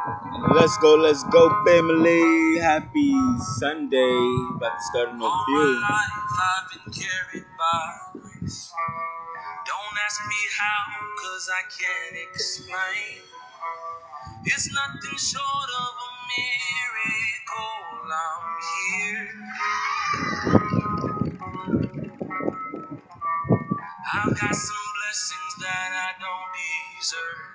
Let's go, family. Happy Sunday. About to start a new All few. my life I've been carried by grace. Don't ask me how, cause I can't explain. It's nothing short of a miracle. I'm here. I've got some blessings that I don't deserve.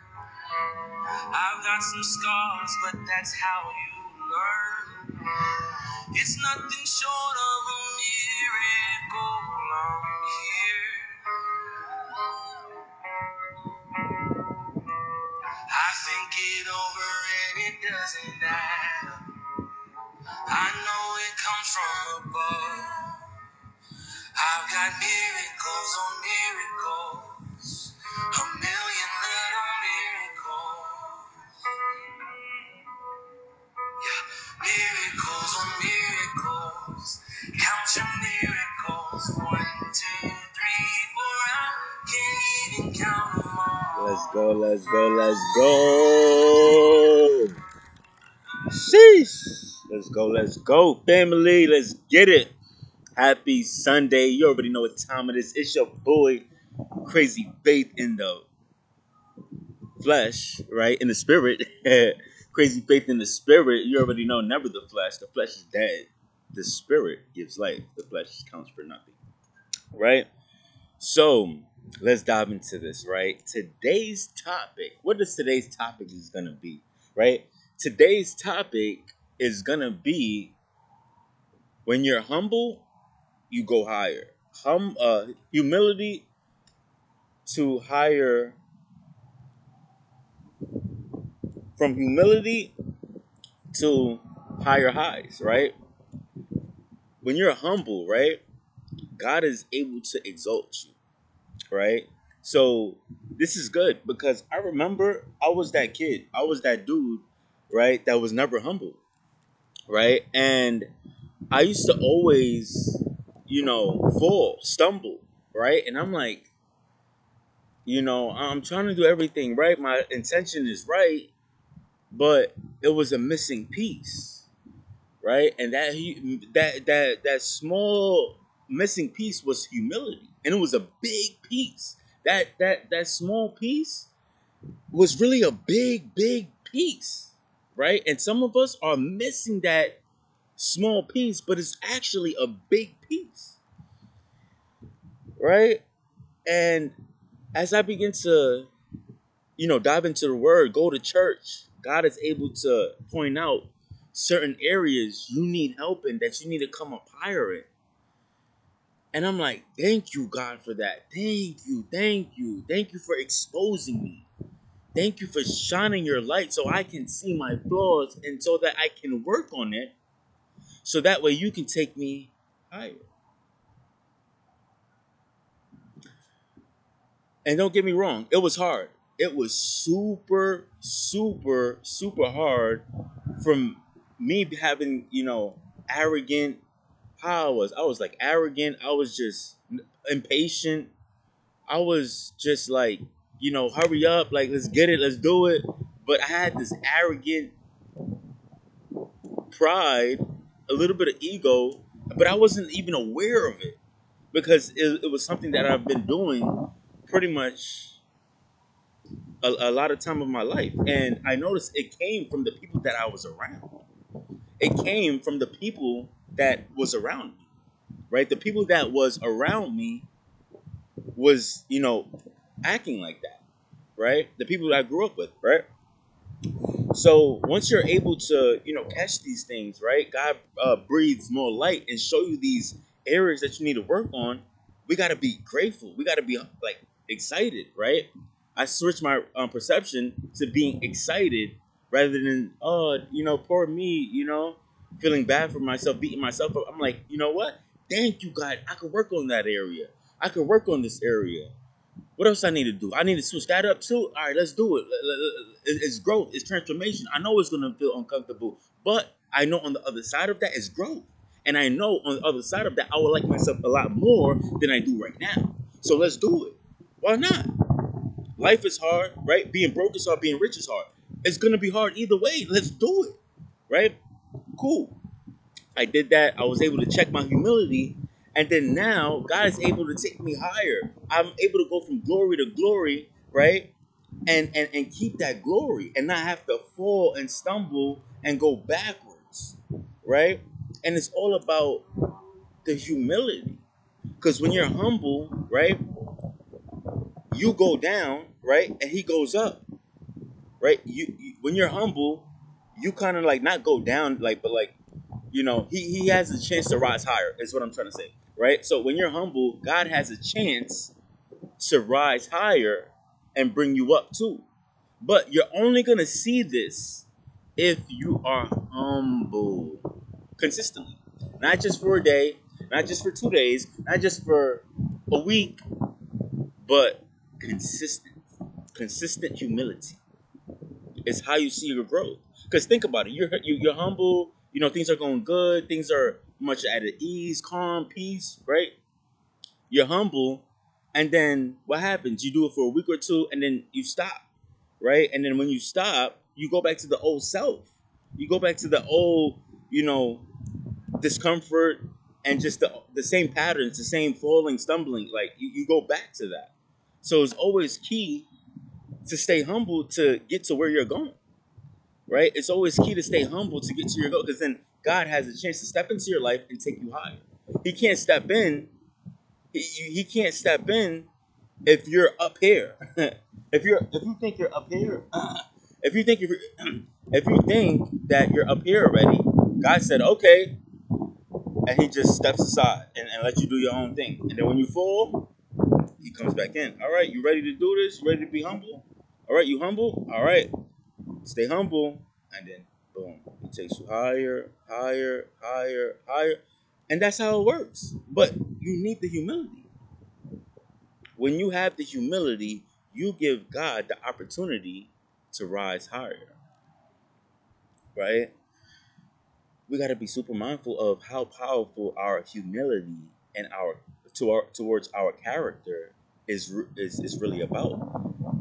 I've got some scars, but that's how you learn. It's nothing short of a miracle. I'm here. I think it over and it doesn't matter. I know it comes from above. I've got miracles on miracles, a million little miracles. Yeah, miracles on miracles. Count your miracles. 1, 2, 3, 4. I can't even count them all. Let's go. Sheesh. Let's go, family. Let's get it. Happy Sunday. You already know what time it is. It's your boy, Crazy Faith in the flesh, right? In the spirit. Crazy Faith in the spirit. You already know, never the flesh. The flesh is dead. The spirit gives life. The flesh counts for nothing, right? So let's dive into this, right? Today's topic. What is today's topic is gonna be, right? Today's topic is gonna be when you're humble, you go higher. Humility to higher. From humility to higher highs, right? When you're humble, right? God is able to exalt you, right? So this is good because I remember I was that kid. I was that dude, right? That was never humble, right? And I used to always, fall, stumble, right? And I'm like, I'm trying to do everything right. My intention is right, but it was a missing piece, right? And that small missing piece was humility, and it was a big piece. That small piece was really a big piece, right? And some of us are missing that small piece, but it's actually a big piece, right? And as I begin to, dive into the word, go to church, God is able to point out certain areas you need help in that you need to come up higher in. And I'm like, thank you, God, for that. Thank you for exposing me. Thank you for shining your light so I can see my flaws and so that I can work on it so that way you can take me higher. And don't get me wrong, it was hard. It was super hard from me having, arrogant. How I was like arrogant. I was just impatient. I was just like, hurry up, like let's get it, let's do it. But I had this arrogant pride, a little bit of ego, but I wasn't even aware of it because it was something that I've been doing pretty much a lot of time of my life. And I noticed it came from the people that I was around. It came from the people that was around me, right? The people that was around me was, acting like that, right? The people that I grew up with, right? So once you're able to, catch these things, right? God breathes more light and show you these areas that you need to work on. We got to be grateful. We got to be like excited, right? I switched my perception to being excited rather than, oh, poor me, feeling bad for myself, beating myself up. I'm like, you know what? Thank you, God. I could work on that area. I could work on this area. What else I need to do? I need to switch that up too. All right, let's do it. It's growth. It's transformation. I know it's gonna feel uncomfortable, but I know on the other side of that is growth, and I know on the other side of that I will like myself a lot more than I do right now. So let's do it. Why not? Life is hard, right? Being broke is hard. Being rich is hard. It's gonna be hard either way. Let's do it, right? Cool. I did that. I was able to check my humility, and then now God is able to take me higher. I'm able to go from glory to glory, right? And keep that glory and not have to fall and stumble and go backwards, right? And it's all about the humility. Because when you're humble, right, you go down, right, and he goes up, right? When you're humble, you kind of like not go down, like, but like, he has a chance to rise higher. Is what I'm trying to say, right? So when you're humble, God has a chance to rise higher and bring you up too. But you're only gonna see this if you are humble consistently, not just for a day, not just for 2 days, not just for a week, but consistent. Consistent humility is how you see your growth. Because think about it, you're humble. Things are going good. Things are much at ease, calm, peace. Right? You're humble, and then what happens? You do it for a week or two, and then you stop. Right? And then when you stop, you go back to the old self. You go back to the old, you know, discomfort and just the same patterns, the same falling, stumbling. Like you go back to that. So it's always key to stay humble to get to where you're going, right? It's always key to stay humble to get to your goal because then God has a chance to step into your life and take you higher. He can't step in. He can't step in if you're up here. If you think you're up here, if you think if you think that you're up here already, God said okay, and He just steps aside and lets you do your own thing. And then when you fall, He comes back in. All right, you ready to do this? You ready to be humble? All right, you humble? All right, stay humble, and then boom, He takes you higher, higher, higher, higher, and that's how it works. But you need the humility. When you have the humility, you give God the opportunity to rise higher, right? We got to be super mindful of how powerful our humility and towards our character is really about,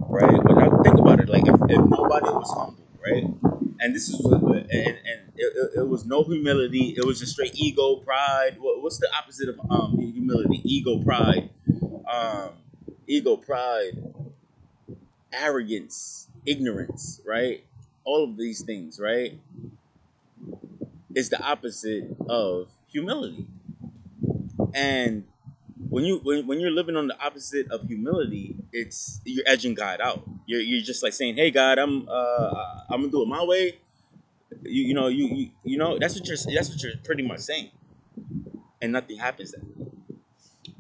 right? But now think about it, like if nobody was humble, right? And this is it was no humility. It was just straight ego, pride. What's the opposite of humility? Um, ego, pride, arrogance, ignorance, right? All of these things, right, is the opposite of humility. And when you're living on the opposite of humility, it's you're edging God out. You're just like saying, "Hey God, I'm gonna do it my way." That's what you're pretty much saying, and nothing happens that way,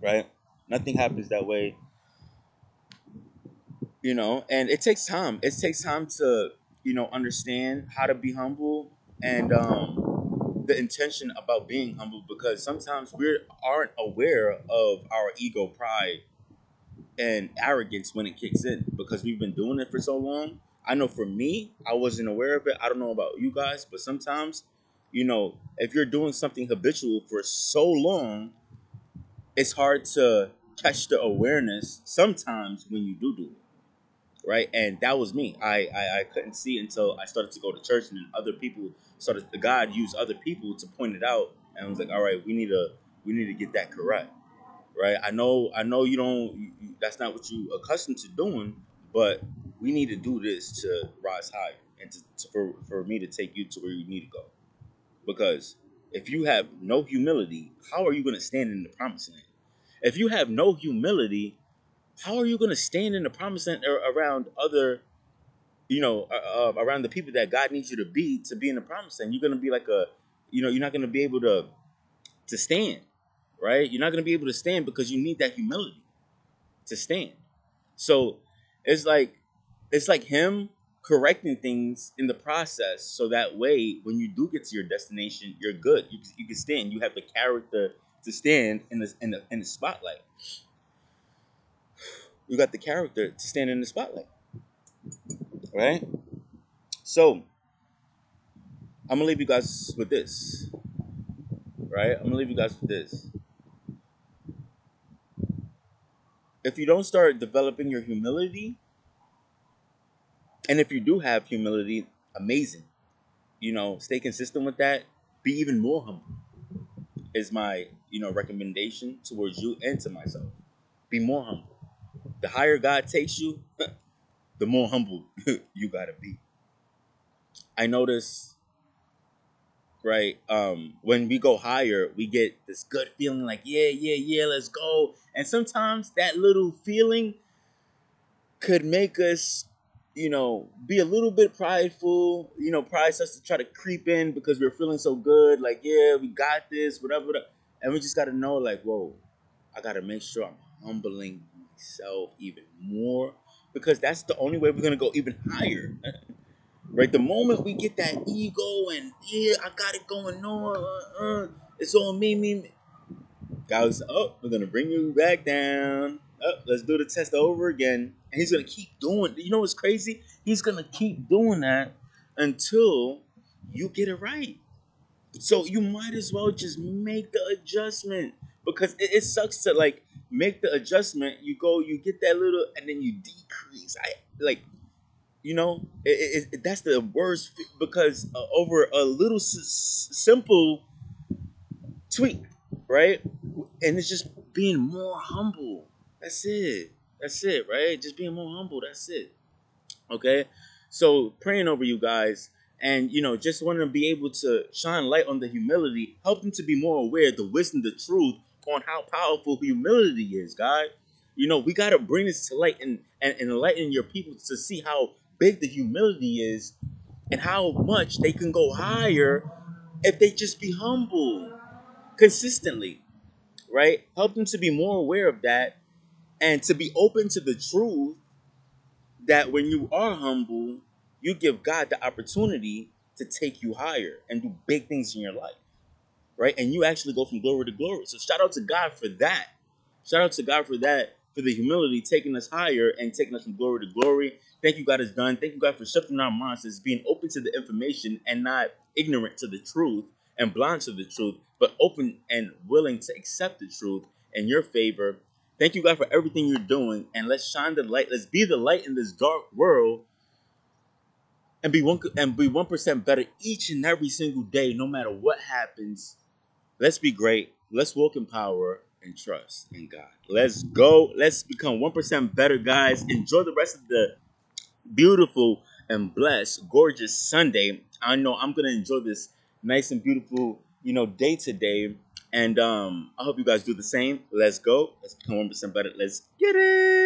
right? Nothing happens that way, and it takes time. It takes time to understand how to be humble and the intention about being humble because sometimes we aren't aware of our ego, pride, and arrogance when it kicks in because we've been doing it for so long. I know for me, I wasn't aware of it. I don't know about you guys, but sometimes, if you're doing something habitual for so long, it's hard to catch the awareness sometimes when you do it, right? And that was me. I couldn't see until I started to go to church and then other people started, God used other people to point it out. And I was like, all right, we need to get that correct, right? I know you don't. That's not what you accustomed to doing, but we need to do this to rise higher and for me to take you to where you need to go. Because if you have no humility, how are you going to stand in the promised land? If you have no humility, how are you going to stand in the promised land around other, around the people that God needs you to be in the promised land? You're going to be like you're not going to be able to stand, right? You're not going to be able to stand because you need that humility to stand. So it's like him correcting things in the process, so that way when you do get to your destination, you're good. You can stand. You have the character to stand in the spotlight. You got the character to stand in the spotlight, right? So I'm gonna leave you guys with this, right? I'm gonna leave you guys with this. If you don't start developing your humility, And if you do have humility, amazing. Stay consistent with that. Be even more humble is my, recommendation towards you and to myself. Be more humble. The higher God takes you, the more humble you gotta be. I notice, right, when we go higher, we get this good feeling like, yeah, yeah, yeah, let's go. And sometimes that little feeling could make us, be a little bit prideful. Pride starts to try to creep in because we're feeling so good, like, yeah, we got this, whatever. And we just got to know, like, whoa, I got to make sure I'm humbling myself even more, because that's the only way we're going to go even higher. Right? The moment we get that ego and, yeah, I got it going on, it's all me. Guys, oh, we're gonna bring you back down. Oh, let's do the test over again. And he's gonna keep doing. You know what's crazy? He's gonna keep doing that until you get it right. So you might as well just make the adjustment, because it sucks to like make the adjustment. You go, you get that little, and then you decrease. I like, that's the worst because over a little simple tweak, right? And it's just being more humble. That's it. That's it, right? Just being more humble. That's it. Okay. So praying over you guys, and just want to be able to shine light on the humility, help them to be more aware of the wisdom, the truth on how powerful humility is, God. We gotta bring this to light, and enlighten your people to see how big the humility is and how much they can go higher if they just be humble consistently, right? Help them to be more aware of that, and to be open to the truth that when you are humble, you give God the opportunity to take you higher and do big things in your life, right? And you actually go from glory to glory. So shout out to God for that. Shout out to God for that, for the humility, taking us higher and taking us from glory to glory. Thank you, God is done. Thank you, God, for shifting our minds as being open to the information and not ignorant to the truth and blind to the truth, but open and willing to accept the truth in your favor. Thank you, God, for everything you're doing. And let's shine the light. Let's be the light in this dark world, and be 1% better each and every single day, no matter what happens. Let's be great. Let's walk in power and trust in God. Let's go. Let's become 1% better, guys. Enjoy the rest of the beautiful and blessed, gorgeous Sunday. I know I'm gonna enjoy this nice and beautiful, day today. And I hope you guys do the same. Let's go. Let's become 1% better. Let's get it.